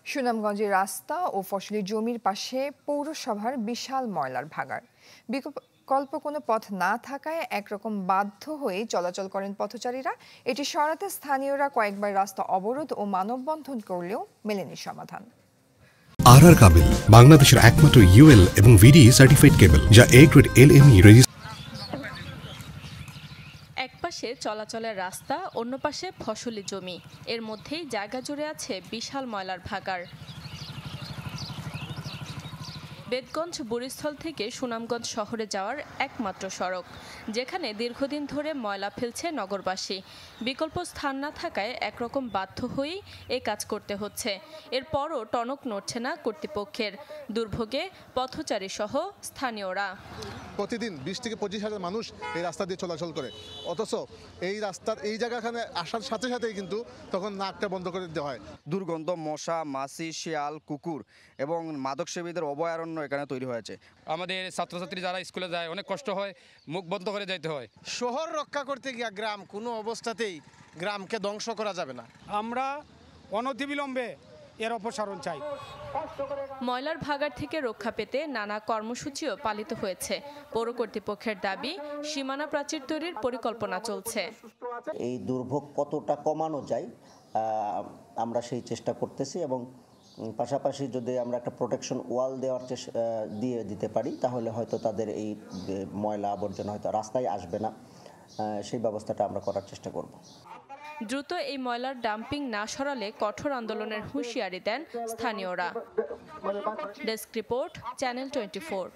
সুনামগঞ্জের রাস্তা ও ফসলি জমির পাশে পৌরসভার বিশাল ময়লার ভাগাড়। বিকল্প কোনো পথ না থাকায় একরকম বাধ্য হয়ে চলাচল করেন পথচারীরা। এটি সরাতে স্থানীয়রা কয়েকবার রাস্তা অবরোধ ও মানববন্ধন করলেও মেলেনি সমাধান। আর কাবেল বাংলাদেশের একমাত্র ইউএল এবং ভিডি সার্টিফাইড কেবল, যা এ গ্রেড এলএমই রেজিস্ট্রেশন। এক পাশে চলাচলের রাস্তা, অন্য পাশে ফসলি জমি, এর মধ্যেই জায়গা জুড়ে আছে বিশাল ময়লার ভাগাড়। বেতগঞ্জ বুড়িস্থল থেকে সুনামগঞ্জ শহরে যাওয়ার একমাত্র সড়ক, যেখানে দীর্ঘদিন ধরে ময়লা ফেলছে নগরবাসী। বিকল্প স্থান না থাকায় একরকম বাধ্য হয়েই এ কাজ করতে হচ্ছে। এরপরও টনক নড়ছে না কর্তৃপক্ষের। দুর্ভোগে পথচারী সহ স্থানীয়রা। প্রতিদিন 20 থেকে 25 হাজার মানুষ এই রাস্তা দিয়ে চলাচল করে, অথচ এই রাস্তার এই জায়গাখানে আসার সাথে সাথেই কিন্তু তখন নাকটা বন্ধ করে দেওয়া হয়। দুর্গন্ধ, মশা, মাছি, শিয়াল, কুকুর এবং মাদক সেবীদের অভয়ারণ্য এখানে তৈরি হয়েছে। আমাদের ছাত্রছাত্রী যারা স্কুলে যায় অনেক কষ্ট হয়, মুখ বন্ধ করে যাইতে হয়। শহর রক্ষা করতে গিয়ে গ্রাম কোনো অবস্থাতেই গ্রামকে ধ্বংস করা যাবে না। আমরা অনতিবিলম্বে এর অপসারণ চাই। ময়লার ভাগাড় থেকে রক্ষা পেতে নানা কর্মসূচিও পালিত হয়েছে। পৌর কর্তৃপক্ষের দাবি, সীমানা প্রাচীর তৈরির পরিকল্পনা চলছে। এই দুর্ভোগ কতটা কমানো যায় আমরা সেই চেষ্টা করতেছি, এবং পাশাপাশি যদি আমরা একটা প্রোটেকশন ওয়াল দিয়ে দিতে পারি, তাহলে হয়তো তাদের এই ময়লা আবর্জনা হয়তো রাস্তায় আসবে না। সেই ব্যবস্থাটা আমরা করার চেষ্টা করব। দ্রুত এই ময়লার ডাম্পিং না সরালে কঠোর আন্দোলনের হুঁশিয়ারি দেন স্থানীয়রা। Desk report, channel 24।